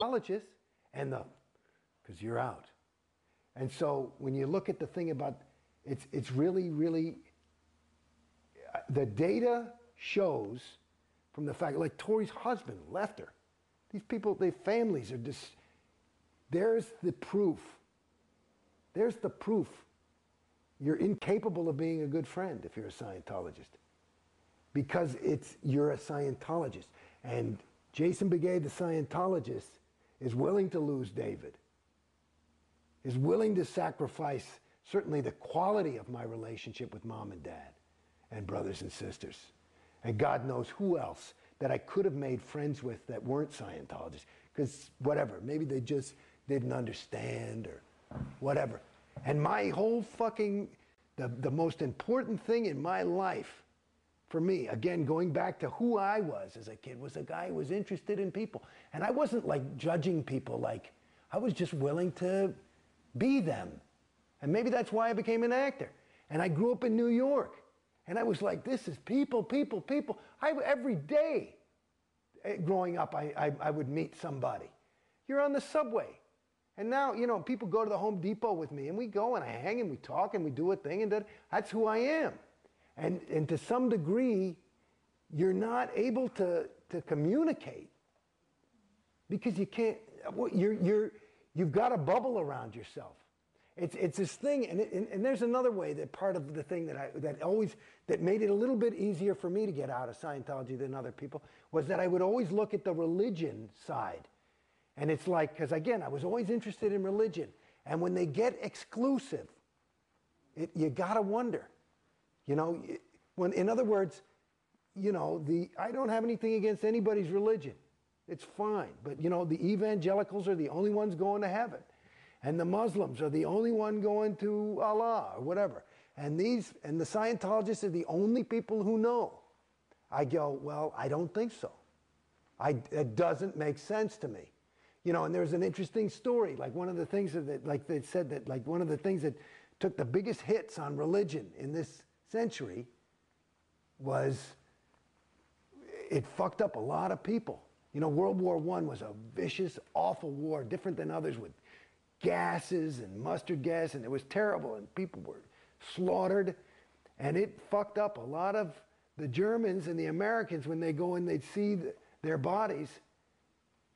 Scientologists and because you're out. And so when you look at the thing about, it's really, the data shows from the fact, like Tori's husband left her. These people, their families are just, there's the proof. There's the proof. You're incapable of being a good friend if you're a Scientologist. Because you're a Scientologist. And Jason Beghe, the Scientologist, is willing to lose David. Is willing to sacrifice certainly the quality of my relationship with mom and dad and brothers and sisters. And God knows who else that I could have made friends with that weren't Scientologists. Because whatever, maybe they just didn't understand or whatever. And my whole fucking, the most important thing in my life, for me, again, going back to who I was as a kid, was a guy who was interested in people. And I wasn't like judging people, like, I was just willing to be them. And maybe that's why I became an actor. And I grew up in New York. And I was like, this is people. Every day growing up, I would meet somebody. You're on the subway. And now, you know, people go to the Home Depot with me, and we go and I hang and we talk and we do a thing, and that's who I am. And to some degree, you're not able to communicate because you can't. You've got a bubble around yourself. It's this thing, and there's another way that part of the thing that made it a little bit easier for me to get out of Scientology than other people was that I would always look at the religion side. And it's like, because again, I was always interested in religion. And when they get exclusive, you gotta wonder, you know, in other words, you know, I don't have anything against anybody's religion. It's fine. But, you know, the evangelicals are the only ones going to heaven. And the Muslims are the only one going to Allah or whatever. And the Scientologists are the only people who know. I go, well, I don't think so. It doesn't make sense to me. You know, and there's an interesting story. Like one of the things that, like they said that, like one of the things that took the biggest hits on religion in this century was it fucked up a lot of people. You know, World War I was a vicious, awful war, different than others, with gases and mustard gas, and it was terrible, and people were slaughtered. And it fucked up a lot of the Germans and the Americans when they go in, they'd see their bodies,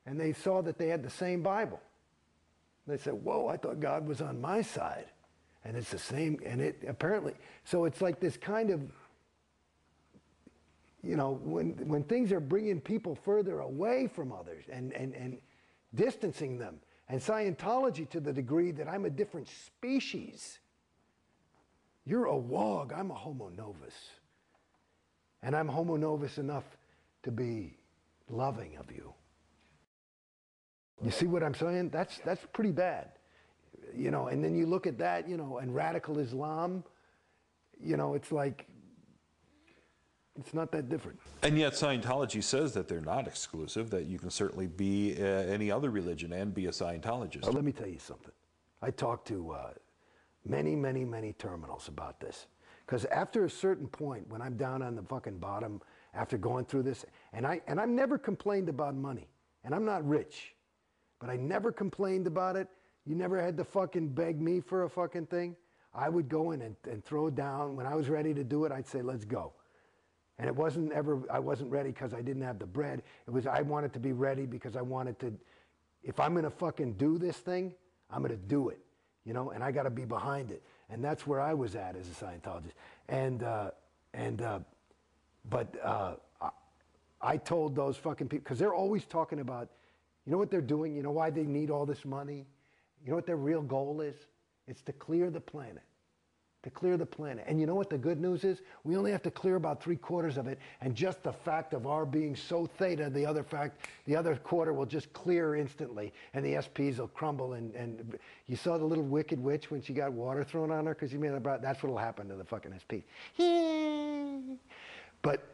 and they saw that they had the same Bible. They said, whoa, I thought God was on my side. And it's the same, and it apparently, so it's like this kind of, you know, when things are bringing people further away from others and distancing them, and Scientology to the degree that I'm a different species. You're a wog, I'm a homo novus. And I'm homo novus enough to be loving of you. You see what I'm saying? That's pretty bad. You know, and then you look at that, you know, and radical Islam, you know, it's like, it's not that different. And yet Scientology says that they're not exclusive, that you can certainly be any other religion and be a Scientologist. Let me tell you something. I talked to many terminals about this. Because after a certain point, when I'm down on the fucking bottom, after going through this, and I've never complained about money, and I'm not rich, but I never complained about it. You never had to fucking beg me for a fucking thing. I would go in and throw down. When I was ready to do it, I'd say, let's go. And it wasn't ever, I wasn't ready because I didn't have the bread. It was, I wanted to be ready because I wanted to, if I'm going to fucking do this thing, I'm going to do it, you know, and I got to be behind it. And that's where I was at as a Scientologist. But I told those fucking people, because they're always talking about, you know what they're doing? You know why they need all this money? You know what their real goal is? It's to clear the planet. To clear the planet. And you know what the good news is? We only have to clear about 3/4 of it, and just the fact of our being so theta, the other quarter will just clear instantly, and the SPs will crumble. And you saw the little wicked witch when she got water thrown on her because you made it about, that's what'll happen to the fucking SP. But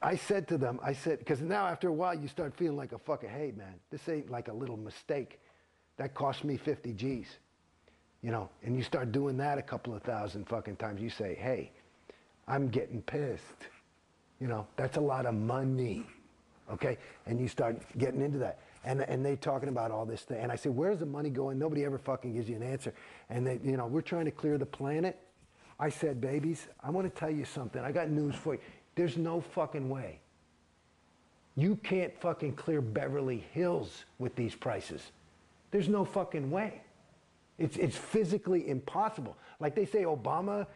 I said to them, I said, because now after a while you start feeling like a fucking, hey man, this ain't like a little mistake. That cost me 50 G's. You know, and you start doing that a couple of thousand fucking times. You say, hey, I'm getting pissed. You know, that's a lot of money. Okay? And you start getting into that. And they talking about all this thing. And I said, where's the money going? Nobody ever fucking gives you an answer. And they, you know, we're trying to clear the planet. I said, babies, I want to tell you something. I got news for you. There's no fucking way. You can't fucking clear Beverly Hills with these prices. There's no fucking way. It's physically impossible. Like they say, Obama,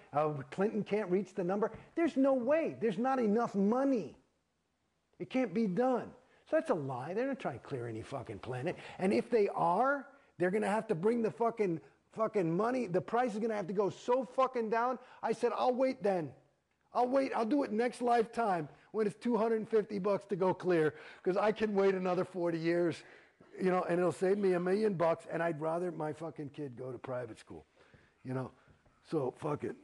Clinton can't reach the number. There's no way. There's not enough money. It can't be done. So that's a lie. They're not trying to clear any fucking planet. And if they are, they're going to have to bring the fucking money. The price is going to have to go so fucking down. I said, I'll wait then. I'll wait. I'll do it next lifetime when it's $250 to go clear, because I can wait another 40 years. You know, and it'll save me $1 million, and I'd rather my fucking kid go to private school, you know, so fuck it.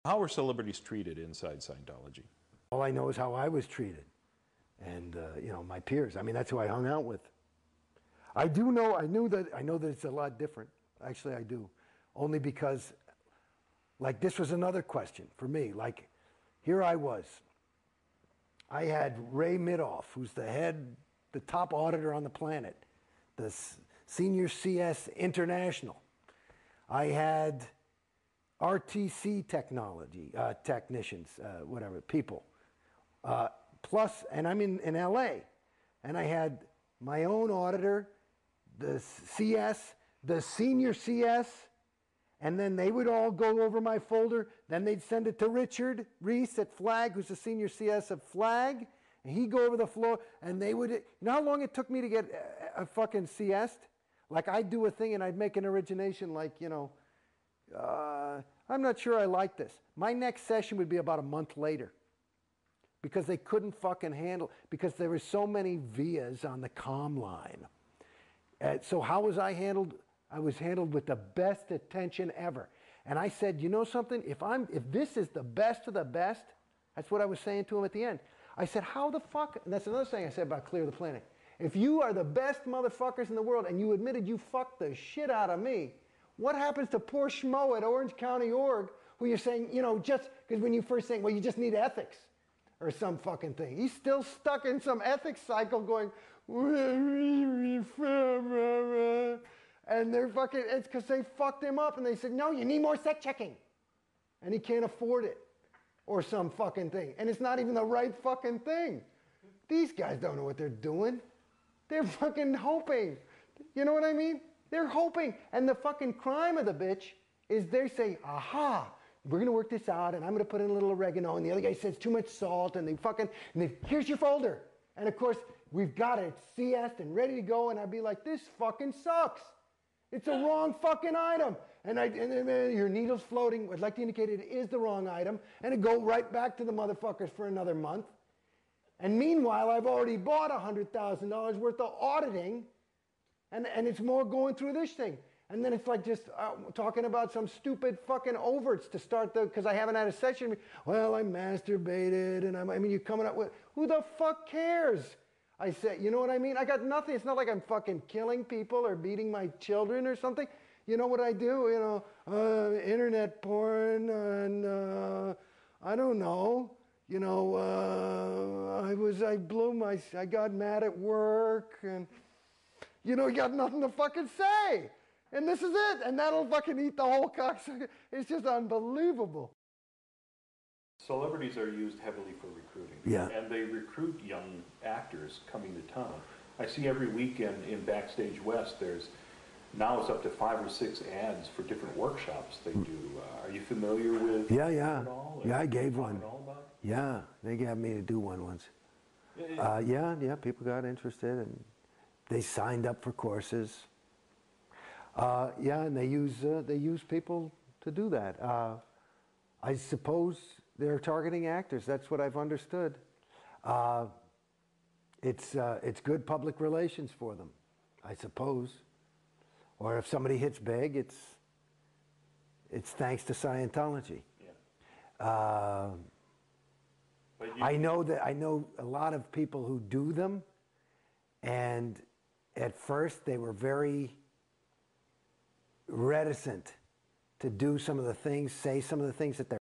How are celebrities treated inside Scientology? All I know is how I was treated, and you know, my peers. I mean, that's who I hung out with. I know that it's a lot different. Actually, I do, only because, like, this was another question for me. Like, here I was. I had Ray Midoff, who's the top auditor on the planet, the senior CS International. I had RTC technicians, whatever, people. Plus, and I'm in LA, and I had my own auditor, the CS, the senior CS, and then they would all go over my folder. Then they'd send it to Richard Reese at Flag, who's the senior CS of Flag. And he'd go over the floor, and they would, you know how long it took me to get a fucking CS? Like, I'd do a thing, and I'd make an origination like, you know, I'm not sure I like this. My next session would be about a month later, because they couldn't fucking handle, because there were so many vias on the comm line. So how was I handled? I was handled with the best attention ever. And I said, you know something? If this is the best of the best, that's what I was saying to him at the end. I said, how the fuck, and that's another thing I said about Clear the Planet. If you are the best motherfuckers in the world and you admitted you fucked the shit out of me, what happens to poor schmo at Orange County Org, who you're saying, you know, just, because when you first saying, well, you just need ethics or some fucking thing. He's still stuck in some ethics cycle going, and they're fucking, it's because they fucked him up and they said, no, you need more set checking. And he can't afford it. Or some fucking thing. And it's not even the right fucking thing. These guys don't know what they're doing. They're fucking hoping. You know what I mean? They're hoping. And the fucking crime of the bitch is they say, aha, we're going to work this out, and I'm going to put in a little oregano, and the other guy says too much salt, and here's your folder. And of course, we've got it CS'd and ready to go, and I'd be like, this fucking sucks. It's a wrong fucking item. And then your needle's floating. I'd like to indicate it is the wrong item. And it go right back to the motherfuckers for another month. And meanwhile, I've already bought $100,000 worth of auditing. And it's more going through this thing. And then it's like just talking about some stupid fucking overts to start because I haven't had a session. Well, I masturbated. And I mean, you're coming up with, who the fuck cares? I said, you know what I mean? I got nothing. It's not like I'm fucking killing people or beating my children or something. You know what I do? You know, internet porn and I don't know. You know, I got mad at work and, you know, you got nothing to fucking say. And this is it. And that'll fucking eat the whole cocksucker. It's just unbelievable. Celebrities are used heavily for recruiting. Yeah. And they recruit young actors coming to town. I see every weekend in Backstage West, now it's up to 5 or 6 ads for different workshops they do. Are you familiar with Yeah. at all? Yeah, I gave one. All about it? Yeah, they got me to do one once. Yeah, people got interested and they signed up for courses. Yeah, and they use people to do that. I suppose they're targeting actors. That's what I've understood. It's good public relations for them, I suppose. Or if somebody hits big, it's thanks to Scientology. Yeah. I know a lot of people who do them, and at first they were very reticent to do some of the things, say some of the things that they're